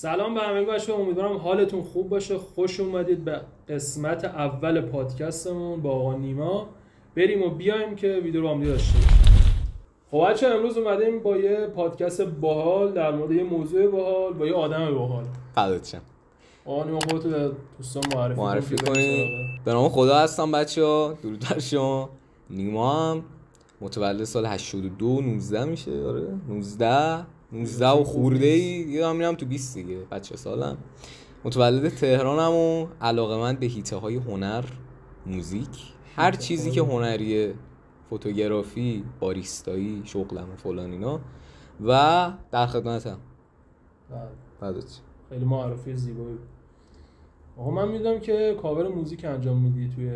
سلام به همگی بچه‌ها، امیدوارم حالتون خوب باشه. خوش اومدید به قسمت اول پادکستمون با آقا نیما. بریم و بیایم که ویدیو رو هم داشته باشیم. خب بچه‌ها، امروز اومدیم با یه پادکست باحال در مورد یه موضوع باحال با یه آدم باحال. فداتشم. آقا نیما خودتو به دوستان معرفی کنید. به نام خدا هستم بچه‌ها. درود بر شما. نیما هم متولد سال 82 19 میشه. آره 19 و خورده‌ای یادم میرم تو 20 دیگه. بچه سالم. متولد تهرانم و علاقه‌مند به حیطه‌های هنر، موزیک، هر چیزی که هنریه، فوتوگرافی، باریستایی، شغلم فلان اینا و در خدمتم. فداتشم. خیلی معرفی زیبایی. آقا من میدونم که کاور موزیک انجام میدی توی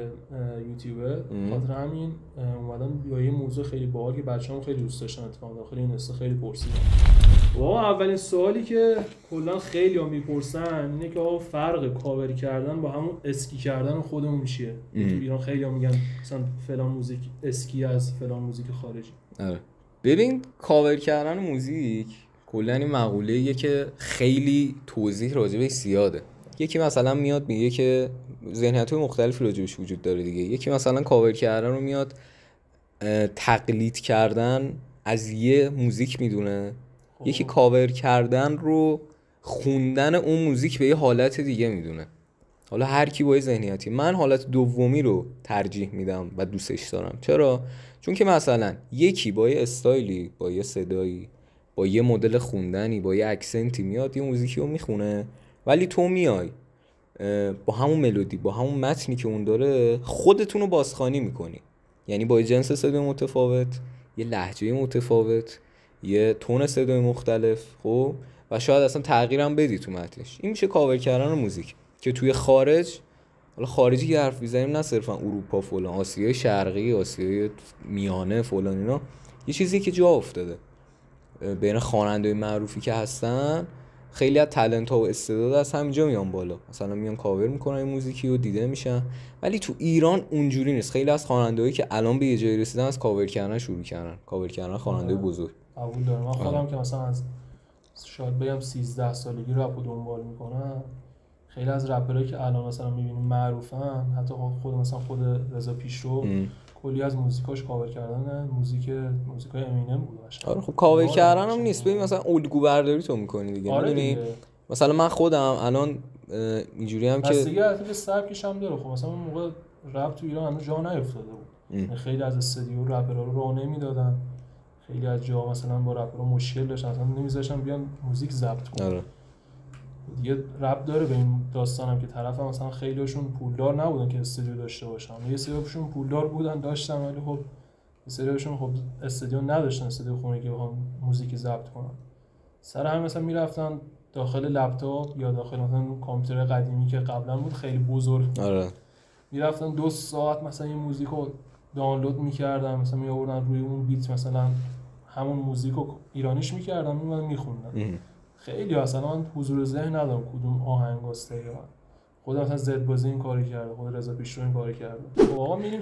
یوتیوب، خاطر همین اومدم با یه موضوع خیلی باحال که بچه‌ها خیلی دوست داشتن اتفاقا داخل این قصه خیلی پرسیدن. آقا اولین سوالی که کلا خیلی‌ها میپرسن اینه که آقا فرق کاور کردن با همون اسکی کردن خودمون چیه؟ تو ایران خیلی‌ها میگن مثلا فلان موزیک اسکی از فلان موزیک خارجی. آره. ببین کاور کردن موزیک کلا این مقوله‌ایه که خیلی توضیح راجبش زیاده. یکی مثلا میاد میگه که ذهنیت‌های مختلفی راجبش وجود داره دیگه. یکی مثلا کاور کردن رو میاد تقلید کردن از یه موزیک میدونه. یکی کاور کردن رو خوندن اون موزیک به یه حالت دیگه میدونه. حالا هر کی با ذهنیتی. من حالت دومی رو ترجیح میدم و دوستش دارم. چرا؟ چون که مثلا یکی با یه استایلی، با یه صدایی، با یه مدل خوندنی، با یه اکسنتی میاد یه موزیکی رو میخونه، ولی تو میای با همون ملودی، با همون متنی که اون داره خودتون رو بازخوانی میکنی. یعنی با یه جنس صدای متفاوت، یه لهجه متفاوت، یه تون صدای مختلف، خب و شاید اصلا تغییرم بدی تو متنش. این میشه کاور کردن موزیک که توی خارج، حالا خارجی که حرف میزنیم نه صرفا اروپا فلان، آسیای شرقی، آسیای میانه فلان اینا، یه چیزی که جا افتاده بین خواننده‌های معروفی که هستن. خیلی از تالنت ها و استعداد از همینجا میان بالا، مثلا میان کاور میکنن این موزیکی و دیده میشن. ولی تو ایران اونجوری نیست. خیلی از خواننده‌هایی که الان به یه جایی رسیدن از کاور کردن شروع کردن، کاور کردن خواننده بزرگ. قبول دارم. من خودم که مثلا از شاید بگم 13 سالگی رپ رو دنبال میکنم. خیلی از رپرایی که الان مثلا میبینیم معروفن، حتی خود مثلا خود رضا پیشرو کلی از موزیکاش کاور کردن موزیکای امینم بود. آره خب کاور کردن هم نیست. ببین مثلا الگو برداری تو میکنی دیگه. آره میدونی مثلا من خودم الان اینجوری هم که دیگه حتی سبکش هم داره. خب مثلا اون موقع رپ تو ایران هنوز جا نیافتاده بود. خیلی از استودیو رپرها رو راه نمیدادن. خیلی از جا مثلا با رپرها مشکل داشتن، اصلا نمیذاشتن بیان موزیک ضبط کنن. آره. دیگه رپ داره به این داستانم که طرف مثلا خیلیشون پولدار نبودن که استودیو داشته باشن. یه سریشون پولدار بودن داشتن، ولی خب یه سریشون خب استودیو نداشتن، استودیو خونه که بخوام موزیک ضبط کنن. سر هم مثلا میرفتن داخل لپتاپ یا داخل مثلا کامپیوتر قدیمی که قبلا بود خیلی بزرگ. آره. میرفتن 2 ساعت مثلا یه موزیکو دانلود می‌کردن، مثلا میآوردن روی اون بیت مثلا همون موزیکو ایرانیش می‌کردن میومدن می‌خوندن. خیلی اصلا حضور ذهن ندارم کدوم آهنگاسته یا خود مثلا زد بازی این کاری کرده، خود رضا پیشرو این کاری کرده. خب آقا میریم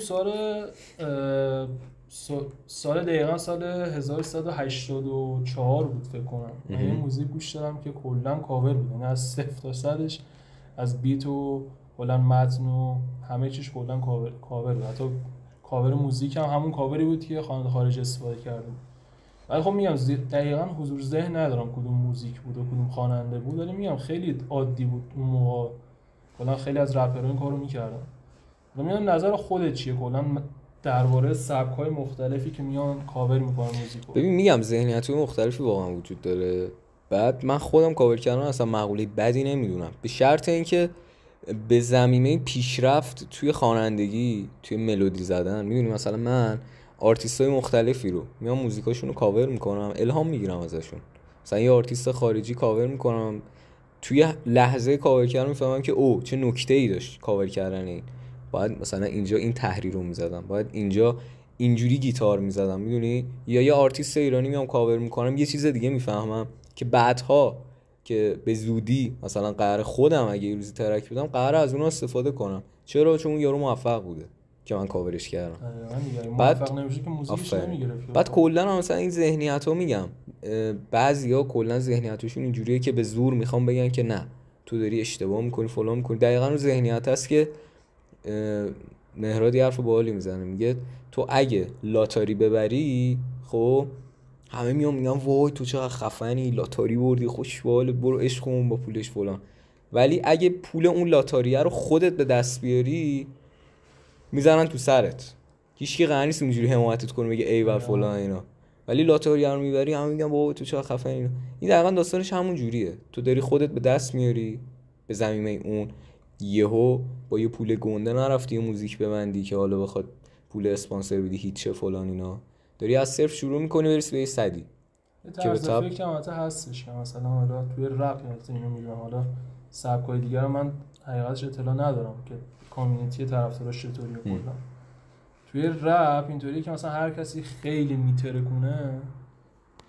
سال دقیقاً سال 1384 بود فکر کنم. من یه موزیک گوش دادم که کلا کاور بود، یعنی از 0 تا 100ش از بیت و کلا متن و همه چیش کلا کاور بود. حتی کاور موزیک هم همون کاوری بود که خواننده خارج استفاده کرده. ولی خب میگم دقیقاً حضور ذهن ندارم کدوم موزیک بود و کدوم خواننده بود، ولی میگم خیلی عادی بود اون موقع. کلا خیلی از رپرها این کارو میکردن. میگم نظر خودت چیه کلا درباره سبک‌های مختلفی که میان کاور میکنن موزیکو؟ ببین میگم ذهنیت‌های مختلفی واقعا وجود داره. بعد من خودم کاور کردن اصلا مقوله بدی نمیدونم، به شرط اینکه به زمینه پیشرفت توی خوانندگی، توی ملودی زدن. میدونی مثلا من آرتیست‌های مختلفی رو میام موزیکاشون رو کاور میکنم، الهام میگیرم ازشون. مثلا یه آرتیست خارجی کاور میکنم، توی لحظه کاور کردن میفهمم که او چه نکته‌ای داشت کاور کردن این. باید مثلا اینجا این تحریر رو میزدم، باید اینجا اینجوری گیتار میزدم. میدونی؟ یا یه آرتیست ایرانی میام کاور میکنم، یه چیز دیگه میفهمم که بعدها که به زودی مثلا قرار خودم اگه یه روزی ترک بدم قرار از اون استفاده کنم. چرا؟ چون اون یارو موفق بوده که من کاورش کردم. موفق نمیشه که موزیکش نمیگرفت. بعد کلا مثلا این ذهنیت‌ها میگم بعضیا کلا ذهنیتشون اینجوریه که به زور میخوام بگن که نه تو داری اشتباه میکنی فلان میکنی. دقیقاً اون ذهنیت هست که مهراد حرف باحالی میزنه، میگه تو اگه لاتاری ببری خب همه میگن وای تو چقدر خفنی لاتاری بردی خوشحال برو عشق کن با پولش فلان، ولی اگه پول اون لاتاریه رو خودت به دست بیاری میزنن تو سرت. هیچکی قرار نیست اونجوری حمایتت کنه بگه ایول فلان اینا، ولی لاتاریه رو میبری همه میگن وای تو چقدر خفنی اینا. این دقیقاً داستانش همون جوریه، تو داری خودت به دست میاری به زمینه اون، یهو با یه پول گنده نرفتی یه موزیک ببندی که حالا بخواد پول اسپانسر بدی هیچ فلان اینا، داری از صفر شروع میکنی برسی به یه صدی که به طب فکر البته هستش که مثلا حالا توی رپ اینو میگم، حالا سبکای دیگه رو من حقیقتش اطلاع ندارم که کامیونیتی طرفداراش چطوریه. کلا توی رپ اینطوریه که مثلا هر کسی خیلی میترکونه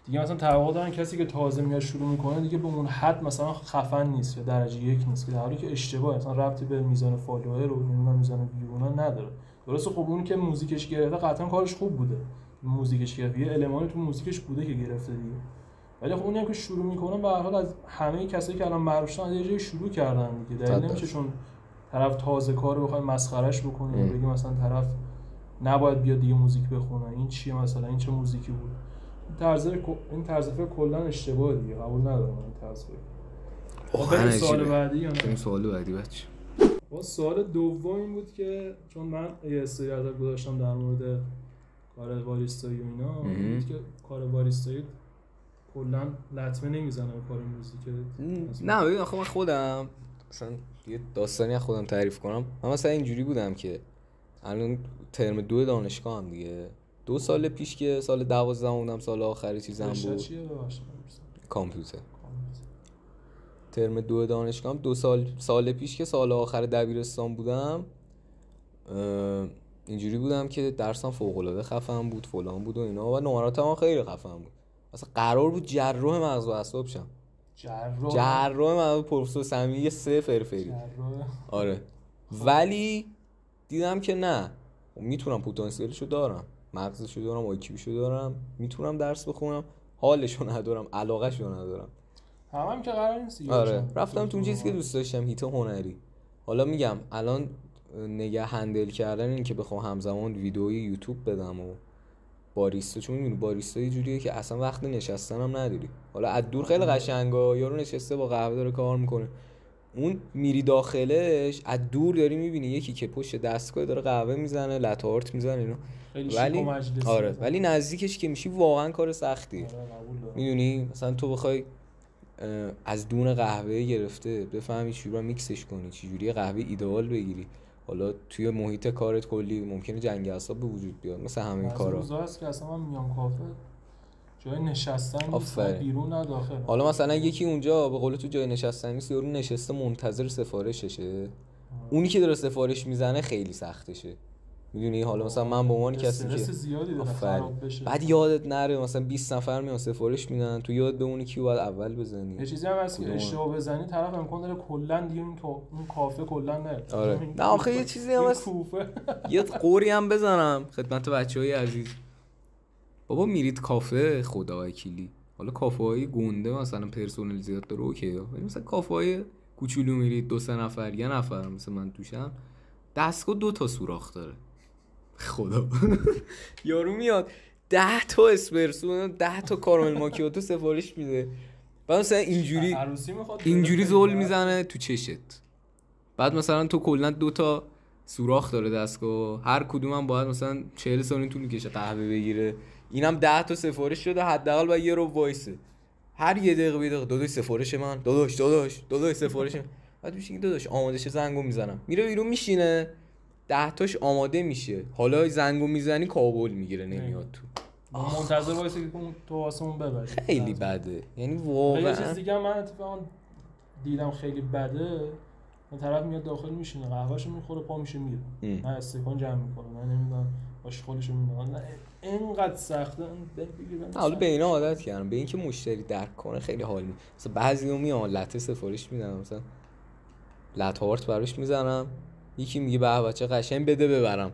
دیگه، مثلا توقع دارن کسی که تازه میاد شروع میکنه دیگه به اون حد مثلا خفن نیست یا درجه یک نیست، که در حالی که اشتباهه، مثلا ربطی به میزان فالوور و نمیدونم میزان ویونا نداره. درسته خب اون که موزیکش گرفته قطعا کارش خوب بوده، موزیکش گرفته یه المانی تو موزیکش بوده که گرفته دیگه، ولی خب اونی هم که شروع میکنن به هر حال از همه کسایی که الان معروف شدن از یه جایی شروع کردن دیگه. دلیل نمیشه چون طرف تازه کارو بخوای مسخرهش بکنی یا بگی مثلا طرف نباید بیاد دیگه موزیک بخونه، این چیه مثلا این چه موزیکی بود. این طرز فکر کلا اشتباهه دیگه، قبول ندارم این طرز فکر. سوال بعدی یا نه؟ سوال بعدی بچه. سوال دوم این بود که چون من یه استوری ازت گذاشتم در مورد کار باریستایی و اینا، بود که کار باریستایی کلا لطمه نمیزنه به کار موزیک. نه ببین آخه من خودم مثلا یه داستانی از خودم تعریف کنم. من مثلا اینجوری بودم که الان ترم 2 دانشگاه هم دیگه 2 سال پیش که سال 12 بودم، سال آخری چیزام بود کامپیوتر. ترم 2 دانشگاه هم 2 سال پیش که سال آخر دبیرستان بودم اینجوری بودم که درسم فوق العاده خفن بود فلان بود و اینا و نمراتم خیلی خفن بود. مثلا قرار بود جراح مغز و اعصاب شم. جراح مغز پروفسور سمیه 3 فرفری. آره ولی دیدم که نه میتونم پتانسیلشو دارم، مغزشو دارم، آیکیوشو دارم، میتونم درس بخونم، حالشو ندارم، علاقهشو ندارم. هم که قرار نیست. آره رفتم تو اون چیزی که دوست داشتم، هیت هنری. حالا میگم الان نگه هندل کردن این که بخوام همزمان ویدیوی یوتیوب بدم و باریستا، چون میدونی باریستا یه جوریه که اصلا وقت نشستن هم نداری. حالا از دور خیلی قشنگه، یارو نشسته با قهوه داره کار میکنه، اون میری داخلش از دور داری میبینی یکی که پشت دستگاه داره قهوه میزنه لت آرت میزنه اینا، ولی آره ولی نزدیکش که میشی واقعا کار سختیه. میدونی مثلا تو بخوای از دون قهوه گرفته بفهمی چجوری میکسش کنی، چجوری قهوه ایدئال بگیری، حالا توی محیط کارت کلی ممکنه جنگ اعصاب به وجود بیاد مثل همه کارا. روزا هست که اصلا من میام کافه جای نشستن نیست بیرون نه داخل. حالا مثلا یکی اونجا به قول تو جای نشستن نیست، یارو نشسته منتظر سفارششه، اونی که داره سفارش میزنه خیلی سختشه. میدونی حالا مثلا من به عنوان کسی که زیادی داره خراب بشه بعد یادت نره مثلا 20 نفر میان سفارش میدن تو یاد بمونی کیو باید اول بزنی. یه چیزی هم هست که اشتباه بزنی طرف امکان داره کلا دیگه اون کافه کلا نه. آره نه آخه یه چیزی هم هست یه قوری هم بزنم خدمت بچهای عزیز. بابا میرید کافه خدا وکیلی، حالا کافه های گنده مثلا پرسنل زیاد داره اوکی، ولی مثلا کافه های کوچولو میرید 2-3 نفر یه نفر مثلا من توشم دستگاه 2 تا سوراخ داره خدا یارو میاد 10 تا اسپرسو 10 تا کارامل ماکیاتو سفارش میده، بعد مثلا اینجوری زول میزنه تو چشت، بعد مثلا تو کلا 2 تا سوراخ داره دستگاه، هر کدومم باید مثلا 40 ثانیه طول میکشه قهوه بگیره، اینم 10 تا سفارش شده حداقل باید یه رو وایسه، هر یه دقیقه یه دقیقه داداش سفارش من داداش سفارش من. بعد میشه داداش آماده شه زنگو میزنم، میره بیرون میشینه 10 تاش آماده میشه، حالا زنگو میزنی کابل میگیره نمیاد تو، منتظر وایسه که تو واسمون ببری. خیلی بده یعنی واقعا. یه چیز دیگه من اتفاقا دیدم خیلی بده، اون طرف میاد داخل میشینه قهوه‌شو میخوره پا میشه میره، نه استکان جمع میکنه نه نمیدونم آشغالشو میندازه، نه اینقدر سخته بگیرن. حالا به اینا عادت کردم، به اینکه مشتری درک کنه خیلی حال میده. مثلا بعضی‌ها میان لته سفارش میدن، مثلا لت هارت براش میزنم، یکی میگه به بچه قشنگ بده ببرم،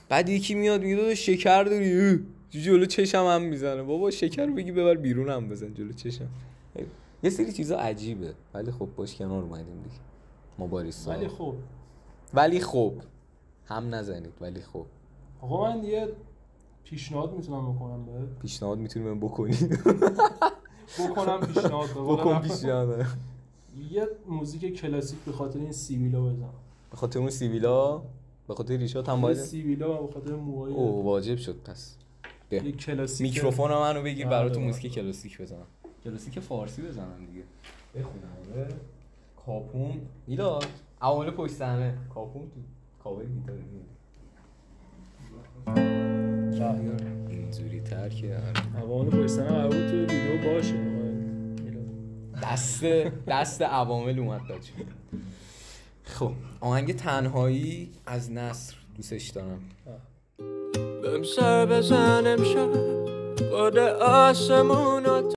بعد یکی میاد میگه داداش شکر داری، جلو چشم هم میزنه. بابا شکر بگی ببر بیرون هم بزن جلو چشم. یه سری چیزا عجیبه ولی خب باش کنار اومدیم دیگه ما باریستا. ولی خب هم نزنید. ولی خب آقا من یه پیشنهاد میتونم بکنم بهت. پیشنهاد میتونیم بکنی؟ بکنم پیشنهاد بکن پیشنهاد. یه موزیک کلاسیک به خاطر این سیبیلا بزن. به خاطر اون سیبیلا؟ به خاطر ریشات هم باید سیبیلا و به خاطر موهای. اوه واجب شد پس. یه کلاسیک میکروفون منو بگیر براتون موزیک کلاسیک بزنم. کلاسیک فارسی بزنم دیگه. بخونم. کاپون میلاد اول پشت صحنه کاپون تو کاور گیتار اینجوری تر که عوامل پشت صحنه قرار بود تو ویدیو باشه. دست عوامل اومد داچ. خب آهنگ تنهایی از نصر دوستش دارم. بهم سر بزن امشب خود آسمونو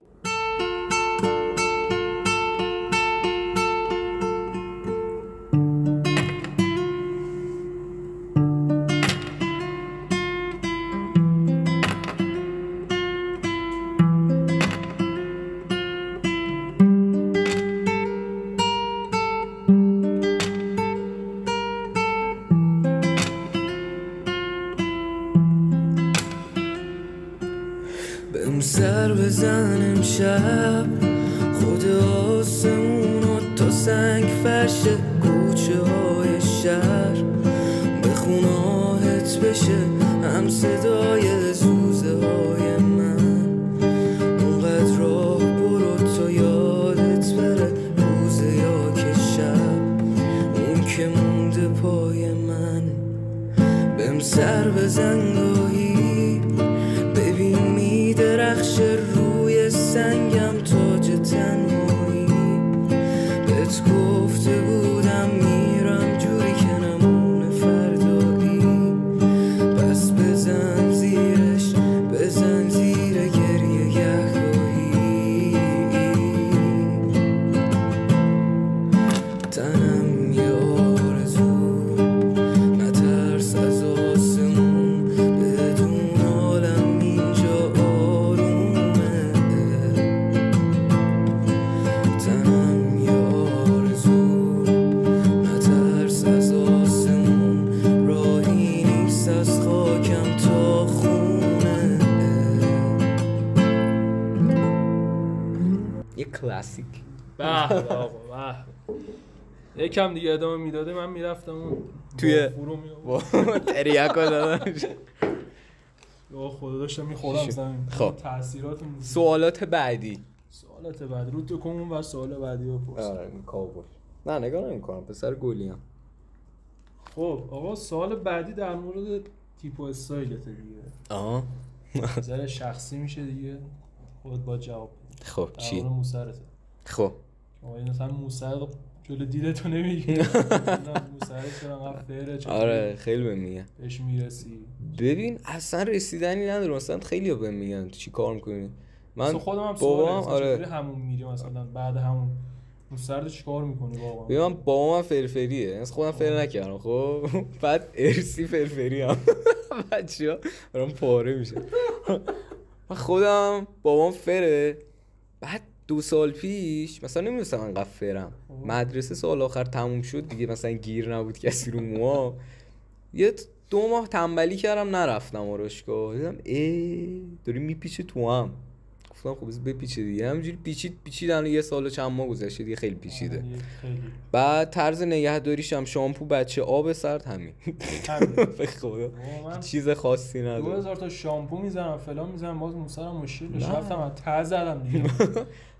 سر بزن امشب خود آسمون تا سنگ فرش کوچه های شهر بخون آهت بشه هم صدای زوزه های من اونقدر راه برو تا یادت بره روزه یا که شب اون که مونده پای من بهم سر بزن گاهی ببین میدرخش روی سنگم تاج تنهایی بهت گفته بودم میرم جوری که نمونه فردایی پس بزن زیرش بزن زیر گریه گهگاهی تنم یه آرزو نترس از آسمون بدون عالم اینجا آرومه تنم یه آرزو نترس از آسمون راهی نیست از خاکم تا خونه یه کلاسیک. به آقا به یکم دیگه ادامه میداده من میرفتم اون توی فرو میام تریاکو دادن. یا خدا داشتم میخورم زمین. خب تاثیرات سوالات بعدی رو تو کن و سوال بعدی بپرس. آره کاوش نه نگاه نمی‌کنم پسر گلیم. خب آقا سوال بعدی در مورد تیپ و استایلته دیگه. آها نظر شخصی میشه دیگه خودت با جواب بدی. خب چی؟ در مورد موسرته. خب آقا مثلا موسر جلو دیدتو نمیگی. موسر چرا فره چرا؟ آره خیلی بهم میگن بهش میرسی. ببین اصلا رسیدنی نداره. مثلا خیلی‌ها بهم میگن چی کار می‌کنی؟ من خودم هم بابام آره همون میری مثلا بعد همون موسرد چیکار می‌کنی واقعا؟ ببین من بابام فرفریه. از خودم فر نکردم. خب بعد ارسی فرفری هم بچه‌ها برام پاره میشه. من خودم بابام فره. بعد 2 سال پیش مثلا نمی‌دونستم انقدر فرم. مدرسه سال آخر تموم شد دیگه مثلا گیر نبود کسی رو موها. یه 2 ماه تنبلی کردم نرفتم آرایشگاه. دیدم داری میپیچه تو هم. گفتم خب بذار بپیچه دیگه. همینجوری پیچیدن یه سال و چند ماه گذشته دیگه خیلی پیچیده. بعد طرز نگهداریش هم شامپو بچه آب سرد همین. به خدا چیز خاصی نداره. 2000 تا شامپو میزنم فلان میزنم باز موسرم مشکل رفتم از ته زدم دیگه.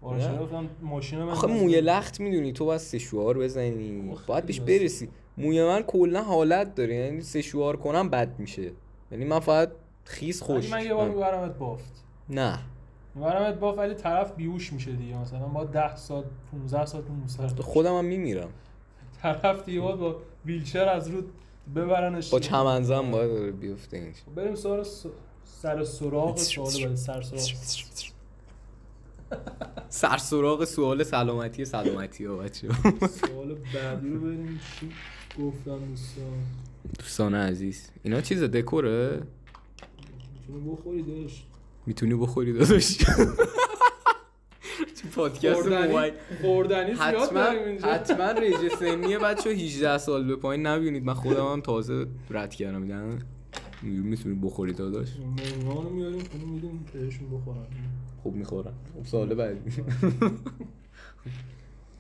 آره گفتم ماشین من آخه موی لخت میدونی تو باید سشوار بزنی باید بهش برسی. موی من کلا حالت داره یعنی سشوار کنم بد میشه. یعنی من فقط خیس خوش. من یه بار میبرمت بافت. نه میبرمت بافت ولی طرف بیهوش میشه دیگه. مثلا با 10 سال 15 سال تو موسر خودم هم میمیرم. طرف دیگه با ویلچر از رود ببرنش با چمنزن باید بیفته اینش. بریم سر سراغ سوال بعد سر سراغ. سرسراغ سوال سلامتی ها بچه. سوال بعدی رو بریم چی گفتن دوستان عزیز. اینا چیز دکوره؟ میتونی بخوری داداش. تو پادکست موبایل خوردنی زیاد داریم اینجا. حتما رژه سنیه بچه 18 سال به پایین نبینید. من خودم هم تازه رد کردم. میدونم میتونی بخوری داداش. مهمان رو میاریم خونه میدیم بهشون بخورن. خوب میخورن. خب سوال بعدی.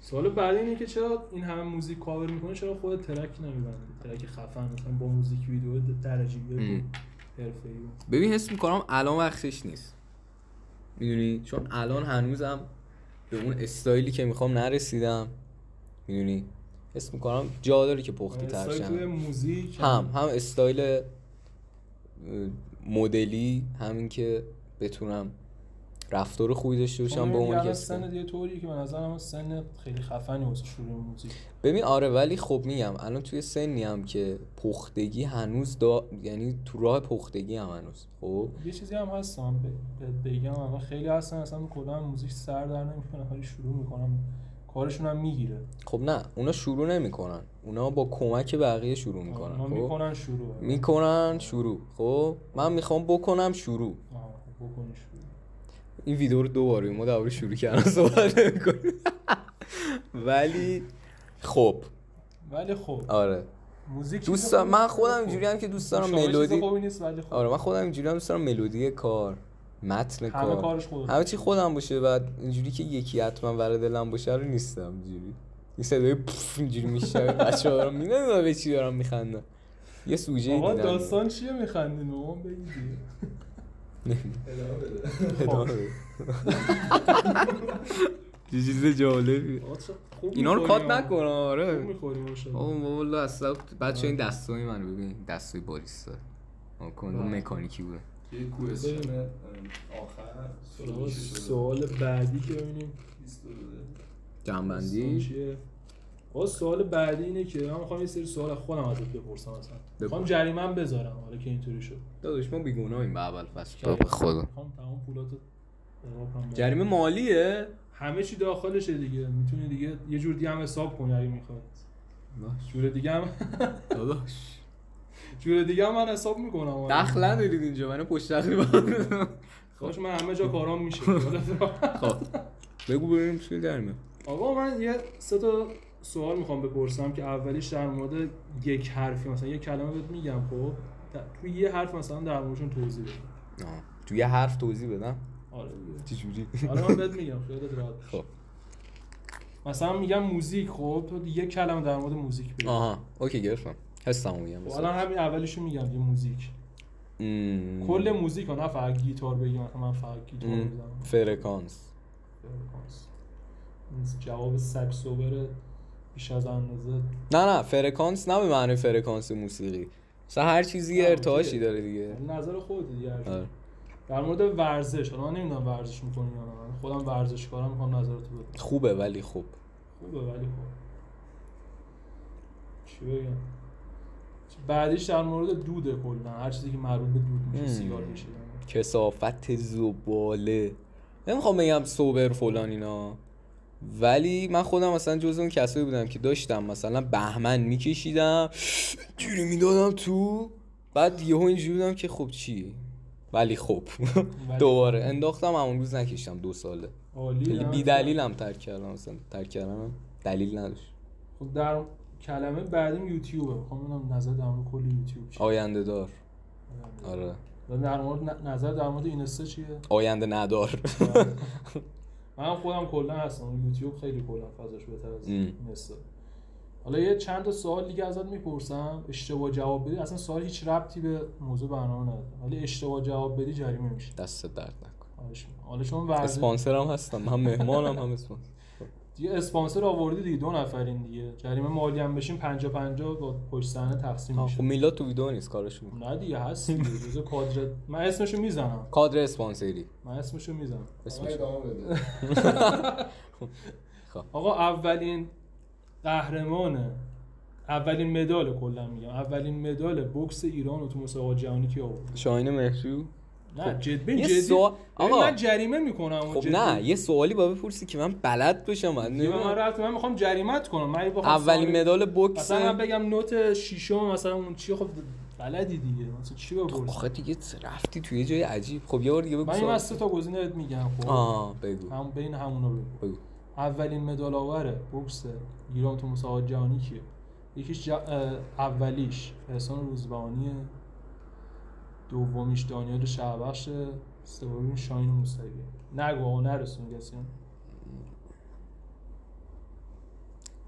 سوال بعدی اینه که چرا این همه موزیک کاور میکنه، چرا خودت ترک نمیبندی؟ ترک خفن مثلا با موزیک ویدیو درجه یک حرفه‌ای. ببین حس میکنم الان وقتش نیست. میدونی چون الان هنوزم به اون استایلی که میخوام نرسیدم. میدونی حس میکنم جا داره که پخته تر شم. استایل موزیک هم استایل مدلی، همین که بتونم رفتار خوبی داشته باشم با اون که سن دیگه طوری که به نظرم سن خیلی خفنی واسه شروع موزیک. ببین آره، ولی خب میگم الان توی سنی هم که پختگی هنوز یعنی تو راه پختگی هم هنوز. خب یه چیزی هم هستم بگم، اما خیلی هستن اصلا کلا موزیک سر در نمیکنن، ولی شروع میکنن کارشون هم میگیره. خب نه، اونا شروع نمیکنن، اونا با کمک بقیه شروع میکنن. اونا خب میکنن شروع. خب من میخوام بکنم شروع. بکنی شروع. این ویدیو رو دوباره ما دوباره شروع کردن صحبت نمی‌کنیم. ولی خب آره موزیک دوست دارم. من خودم اینجوریم که دوست دارم ملودی. آره من خودم اینجوریم دوست دارم ملودی کار، متن کار، همه چی خودم باشه. بعد اینجوری که یکی حتما ور دلم باشه رو نیستم. اینجوری این صدای اینجوری میشه بچه‌ها رو میدونن به چی دارم میخندن. یه سوژه دیدم. آقا داستان چیه میخندین؟ اون بگید ادامه یه چیز جالبی. اینا رو کات نکن. آره والله اصلا بچه این دستای منو ببین، دستای باریستا کندون مکانیکی بوده. یه کوئسشن آخر سوال بعدی که ببینیم جنبندی. سوال بعدی اینه که من میخوام یه سری سوال خودم ازت بپرسم. اصلا میخوام جریمه‌ام بذارم حالا که اینطوری شد. داداش ما بیگناهیم به اول فصل. به خدا میخوام تمام پولاتو جریمه مالیه، همه چی داخلشه دیگه. میتونی دیگه یه جور دیگه هم حساب کنی اگه میخواد. جور دیگه هم داداش جور دیگه هم من حساب میکنم. دخل ندارید اینجا، منو پشت دخلی بردم. خواهش من همه جا کارام میشه. خب بگو ببینیم چی جریمه. آقا من یه سه تا سوال میخوام بپرسم که اولیش در مورد یک حرفی، مثلا یک کلمه بهت میگم، خب تو یه حرف مثلا در موردشون توضیح بده. تو یه حرف توضیح بدم؟ آره چه جوری؟ آره من بهت میگم خیالت راحت. خب مثلا میگم موزیک، خب تو یه کلمه در مورد موزیک بگو. آها اوکی گرفتم. حسمو میگم. حالا همین اولیشو میگم یه موزیک. کل موزیک نه فقط گیتار بگیم. مثلا من فقط گیتار میزنم. فرکانس. جواب سکسو بره بیش از اندازه. نه فرکانس نه به معنی فرکانس موسیقی، مثلا هر چیزی ارتعاشی داره دیگه. نظر خودت دیگه. در مورد ورزش، حالا من نمیدونم ورزش میکنی یا نه، من خودم ورزشکارم، میخوام نظرتو بدم. خوبه ولی خوب. چی بگم؟ بعدیش در مورد دوده، کلا هر چیزی که مربوط به دود میشه، سیگار میشه، کثافت زباله. نمیخوام بگم سوبر فلان اینا، ولی من خودم مثلا جزو اون کسایی بودم که داشتم مثلا بهمن میکشیدم جوری میدادم تو، بعد یهو اینجوری بودم که خب چی، ولی خب دوباره انداختم، همون روز نکشیدم 2 ساله. بی دلیلم ترک کردم، مثلا ترک کردم دلیل نداشت. خب در کلمه بعدیم یوتیوبه، میخوام ببینم نظر در مورد کلی یوتیوب چیه. آینده دار. آره. در مورد نظر در مورد اینستا چیه؟ آینده ندار. من خودم کلا هستم یوتیوب خیلی کلا فازش بهتر از اینستا. حالا یه چند تا سوال دیگه ازت میپرسم، اشتباه جواب بدی، اصلا سوال هیچ ربطی به موضوع برنامه نداره، ولی اشتباه جواب بدی جریمه میشه. دست درد نکن. حالا چون اسپانسرم هستم، هم مهمانم هم اسپانسر. دیگه اسپانسر آوردی دیگه، 2 نفرین دیگه، جریمه مالی هم بشین 50-50 با پشت صحنه تقسیم میشه. خب میلاد تو ویدیو نیست کارش میکنه. نه دیگه هست دیگه، جزء کادر، من اسمشو میزنم، کادر اسپانسری، من اسمشو میزنم. ادامه بده. آقا اولین قهرمان، اولین مدال، کلا میگم اولین مدال بوکس ایران تو مسابقات جهانی کی آورد؟ شاهین مهرجو. نه جدی یه سوال آقا من جریمه میکنم. خب نه یه سوالی با بپرسی که من بلد باشم. من من میخوام جریمت کنم. من اولین مدال بوکس مثلا من بگم نوت ششم مثلا اون چی، خب بلدی دیگه مثلا چی بپرسی؟ آخه دیگه رفتی توی جای عجیب. خب یه بار دیگه بگو. من از 3 تا گزینه بهت میگم. خب بگو. هم بین همونا بگو. اولین مدال آور بوکس ایران تو مسابقات جهانی کیه؟ یکیش اولیش احسان روزبهانیه، دومیش دانیال شهبخش، سومیش شاهین موسویه. نگو نرسون کسی.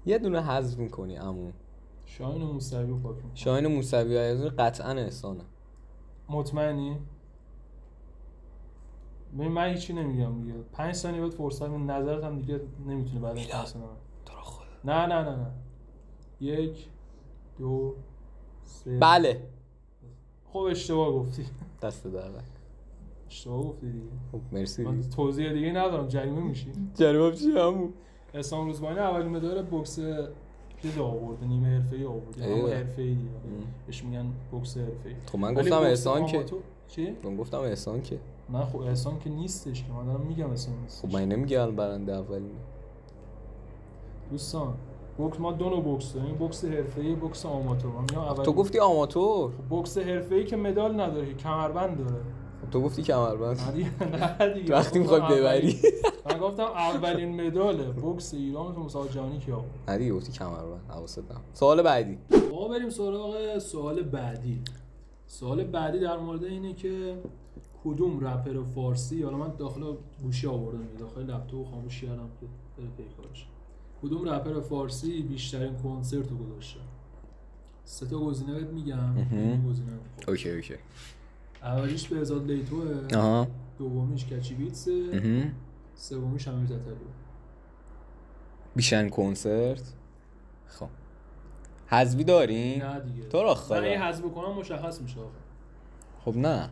یه دونه حذف می‌کنی عمو. شاهین موسوی رو پاک می‌کنی. شاهین موسوی از قطعاً احسانه. مطمئنی؟ من هیچی نمیگم دیگه. 5 ثانیه بعد فرصت میدم. نظرت هم دیگه نمیتونه بعد از اصلا. تو رو خدا. نه 1 2 3 بله. خب اشتباه گفتی. دست در نکن. اشتباه گفتی دیگه. خب مرسی. من توضیح دیگه ندارم. جریمه میشی. جریمه چی عمو؟ احسان روزبانی اولین مدال بوکس چیز آورده، نیمه حرفه‌ای آورده. اما حرفه‌ای دیگه. بهش میگن بوکس حرفه‌ای. خب من گفتم احسان که چی؟ من گفتم احسان که نه خب احسان که نیستش که. من دارم میگم احسان نیست. خب من نمیگم برنده اولین. دوستان بوکس ما دو نوع بوکس داریم، بوکس حرفه‌ای، بوکس آماتور. من میگم اول تو گفتی آماتور. خب بوکس حرفه‌ای که مدال نداره، کمربند داره. تو گفتی کمربند. نه دیگه. وقتی می‌خوای ببری. من گفتم اولین مدال بوکس ایران تو مسابقات جهانی کی آورد. نه دیگه گفتی کمربند. حواستم. سوال بعدی. ما بریم سراغ سوال بعدی. سوال بعدی در مورد اینه که کدوم رپر فارسی، حالا من داخل گوشی آوردم، داخل لپتاپ خاموش کردم که بره پیکارش، کدوم رپر فارسی بیشترین کنسرت رو گذاشته؟ 3 تا گزینه بهت میگم. این گزینه اوکی. اولیش بهزاد لیتوه، دومیش کچی بیتسه، سومیش امیر تتلو. بیشترین کنسرت. خب حذفی دارین؟ نه دیگه. تو رو خدا. من این حذف کنم مشخص میشه. خب نه.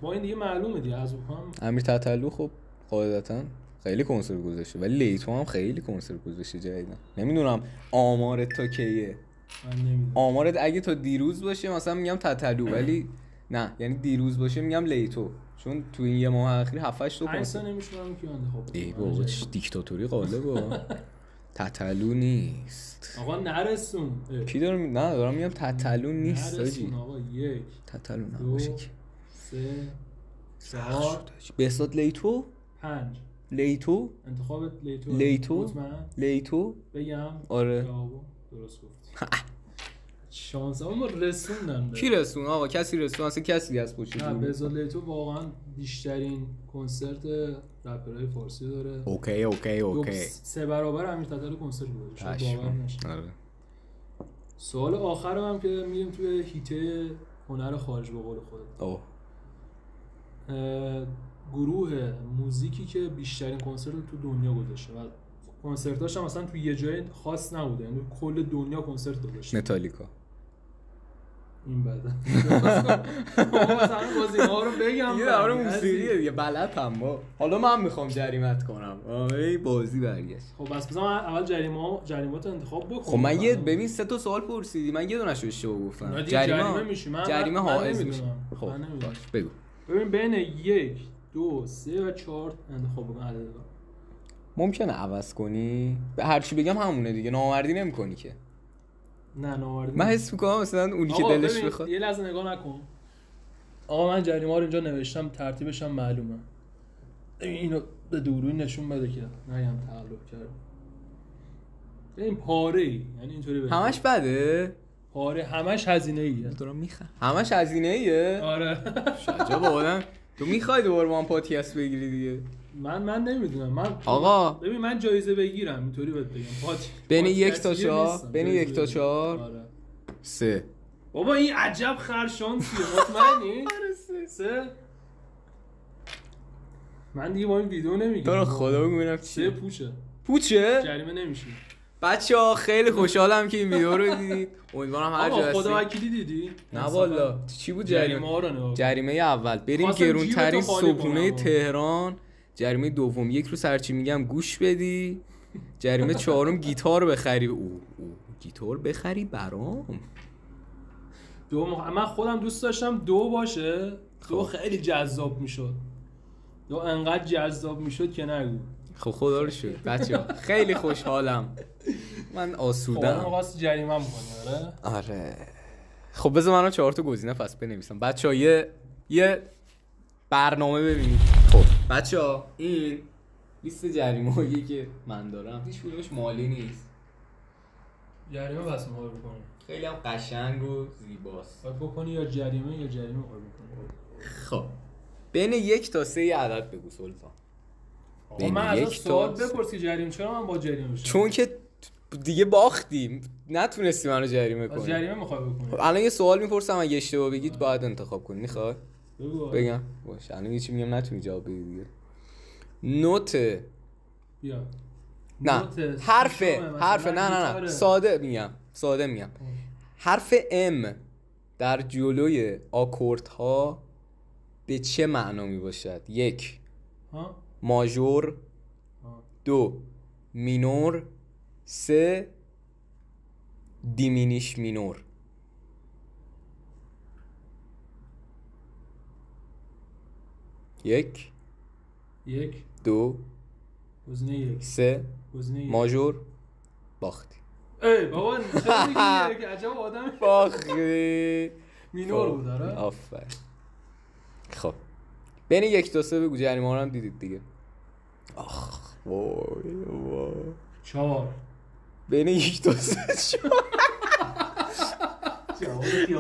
با این دیگه معلومه دیگه حذف کنم. امیر تتلو خب قاعدتاً خیلی کنسرت گذاشته، ولی لیتو هم خیلی کنسرت گذاشته جدیدن. نمیدونم آمارت تا کیه. من نمیدونم. آمارت اگه تا دیروز باشه مثلا میگم تتلو، ولی نه یعنی دیروز باشه میگم لیتو، چون تو این یه ماه اخیر 7-8 تا کنسرت نمیشونم که بنده خب. ای بابا چه دیکتاتوری قالبا. تتلو نیست. آقا نرسون. کی نه دارم میگم تتلو نیست حاجی. نرسون آقا. 1 تتلو نباشه که 3 4 بهزاد لیتو 5 لیتو انتخابت لیتو مطمئن؟ لیتو بگم آره درست گفت. شانس اما رسوندن. کی رسون آقا؟ کسی رسون؟ اصلا کسی از پشت نه بهزاد لیتو واقعا بیشترین کنسرت رپرهای فارسی داره. اوکی 3 برابر امیر تتلو کنسرت گذاشته. باور نشه. آره. سوال آخرم هم که میریم توی هیته هنر خارج به قول خودت. گروه موزیکی که بیشترین کنسرت رو تو دنیا گذاشته و کنسرتاش هم مثلا تو یه جای خاص نبوده، یعنی کل دنیا کنسرت گذاشته. متالیکا. این بده. مثلا بازی‌ها رو بگم. یه دوره موسیقیه دیگه بلدم با. حالا من میخوام جریمت کنم. ای بازی برگشت. خب بس مثلا اول جریمات انتخاب بکن. خب من یه ببین 3 تا سوال پرسیدی، من یه دونه‌شو اشتباه گفتم. جریمه میشی. جریمه حائز میشه. خب بگو. ببین بین 1 2 3 و 4 انتخاب بکن عدد. ممکنه عوض کنی؟ به هر چی بگم همونه دیگه، نامردی نمی‌کنی که. نه نامردی. من حس می‌کنم مثلا اونی که دلش بخواد. یه لحظه نگاه نکن. آقا من جریمه رو اینجا نوشتم، ترتیبش هم معلومه. اینو به دوربین نشون بده که نگم تعلق کرد. این پاره‌ای، یعنی اینطوری بگم. همش بده؟ پاره همش هزینه‌ایه. دارم میخوام. همش هزینه‌ایه؟ آره. شجاع آدم. تو می‌خوای دوباره با من پادکست بگیری دیگه؟ من نمیدونم. من آقا ببین من جایزه بگیرم اینطوری بهت بگم. بین 1 تا 4 بین 1 تا 4 آره 3. بابا این عجب خرشانسیه. مطمئنی؟ آره 3. من دیگه با این ویدیو نمیگم. تو رو خدا ببینم چی 3 پوچه جریمه نمیشی. بچه‌ها خیلی خوشحالم که این ویدیو رو دیدید. امیدوارم هر جا هستی. خدا وکیلی دیدی؟ نه والا چی بود جریمه؟ جریمه اول بریم گرونترین صبحونه تهران. جریمه دوم 1 رو سرچی میگم گوش بدی. جریمه چهارم گیتار بخری. گیتار بخری برام. من خودم دوست داشتم 2 باشه دو خیلی جذاب میشد. دو انقدر جذاب میشد که نگو. خب خدا رو شکر بچه‌ها خیلی خوشحالم. من آسودم. خب واسه جریمه می‌کنی آره. خب بذار منو 4 تا گزینه پس بنویسم. بچه‌ها یه برنامه ببینید. خب بچه‌ها این لیست جریمه‌ای که من دارم هیچ کدومش مالی نیست. جریمه بس می‌خوای بکنی. خیلی هم قشنگ و زیباست. باید بکنی یا جریمه می‌خوای بکنی. خب بین 1 تا 3 یه عدد بگو سلطان. من از سوال بپرسی جریمه چرا من با جریمه بشم؟ چون که دیگه باختیم نتونستی منو جریمه کنی. از جریمه می‌خوای بکنی. الان یه سوال میپرسم اگه اشتباه بگید باید انتخاب کنی. میخوای بگم باشه الان یه چی میگم نتونی جواب بدی دیگه. نوت بیا نه حرف نه ساده میگم حرف ام در جلوی آکوردها به چه معنا می باشد؟ 1 ماژور، 2 مینور، 3 دیمینیش مینور. 1 2 گزینه 1 3 ماژور باختی. ای بابا چرا میگی که عجب آدم باختی. مینور بود آره. آفرین. خب بین 1 تا 3 بگو جریمه رو هم دیدید دیگه. آخ وای 4 بین 1 تا 3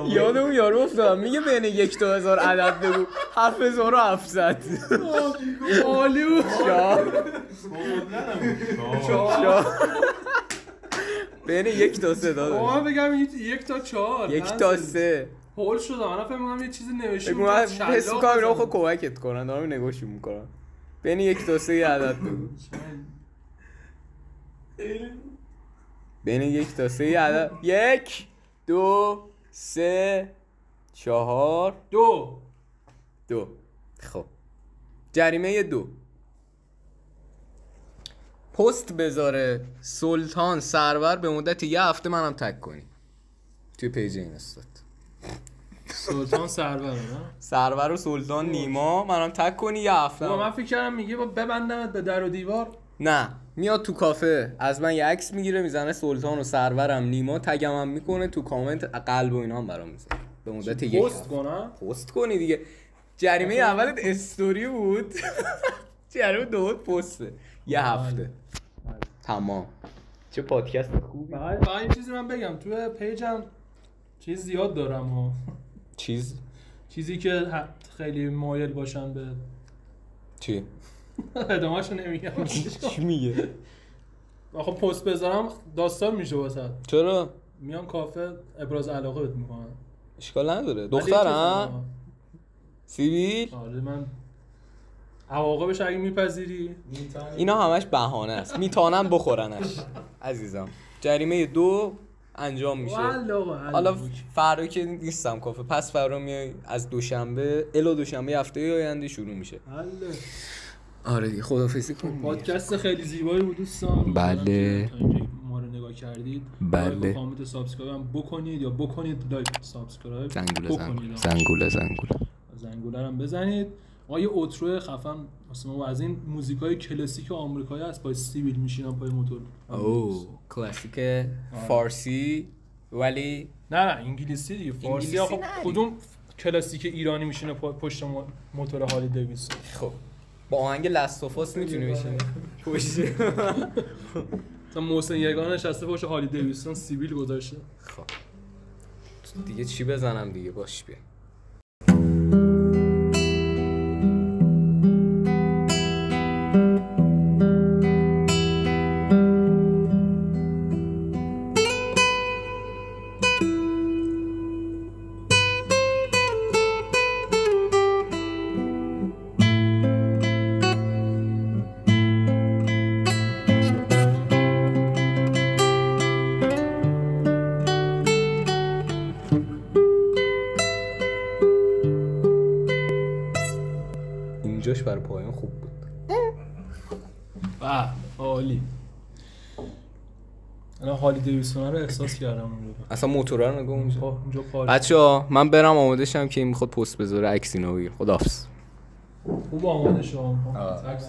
یاد اون یارو افتادم میگه بین 1 تا 1000 عدد بگو حرف 1700 عالی بود. بین 1 تا 3 داده من بگم 1 تا 4 1 تا 3 هول شدم. من فکر می‌کنم یه چیزی نوشته بود. من حس می‌کنم اینا خود کمکت کنن دارم نگاهشون می‌کنم. بین 1 تا 3 عدد بگو. بین 1 تا 3 عدد 1 2 3 4 2. خب جریمه 2 پست بذاره سلطان سرور به مدت 1 هفته منم تگ کنی توی پیج اینستات. سلطان سرور نه؟ سرور و سلطان نیما منم تگ کنی 1 هفته. من فکر کردم میگه ببندمت به در و دیوار. نه میاد تو کافه از من یه عکس میگیره میزنه سلطان و سرورم نیما تگم هم میکنه تو کامنت قلب و اینا هم برام میذاره به مدت 1 پست کنم. پست کنی دیگه. جریمه اولت استوری بود. جریمه دوم پسته 1 هفته. تمام. چه پادکست خوبی. فقط این چیزی من بگم تو پیجم چیز زیاد دارم و چیزی که خیلی مایل باشن به چی؟ ادامه‌شو نمیگم. چی میگه؟ آخه پست بذارم داستان میشه واسه. چرا؟ میان کافه ابراز علاقه بهت میکنن. اشکال نداره. دخترم؟ سیبیل؟ آره من عواقبش اگه میپذیری اینا همش بهانه است. میتونن بخورنش. عزیزم جریمه 2 انجام میشه. حالا فردا که نیستم کافه پس فردا میای از دوشنبه الی دوشنبه هفته آینده شروع میشه. آره دیگه خدافظی کن. پادکست خیلی زیبایی بود دوستان. بله ما رو نگاه کردید. بله کامنت سابسکرایب هم بکنید یا بکنید لایک سابسکرایب زنگوله هم بزنید. ما یه اوترو خفن مثلا از این موزیکای کلاسیک آمریکایی هست با سیبیل میشینن پای موتور. کلاسیک فارسی ولی نه انگلیسی دیگه. فارسی آخه کدوم کلاسیک ایرانی میشینه پشت موتور هالی دیویدسون؟ خب با آهنگ لاستوفاس میتونی بشینی پشت. مثلا محسن یگانه نشسته پشت هالی دیویدسون سیبیل گذاشته. خب دیگه چی بزنم دیگه باش بیا. انا هالی دیویسون رو احساس کردم اونجا. اصلا موتورا رو نگاه اونجا. اونجا پارک. بچه‌ها من برم آماده شم که این میخواد پست بذاره عکس اینا بگیر. خداحافظ. خوب آماده شو. عکس.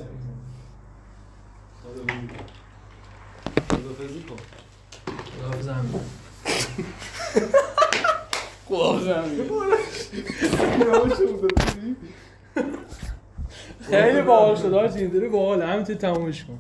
خیلی باحال شد آجی، اینطوری باحال همینطوری تمومش کن.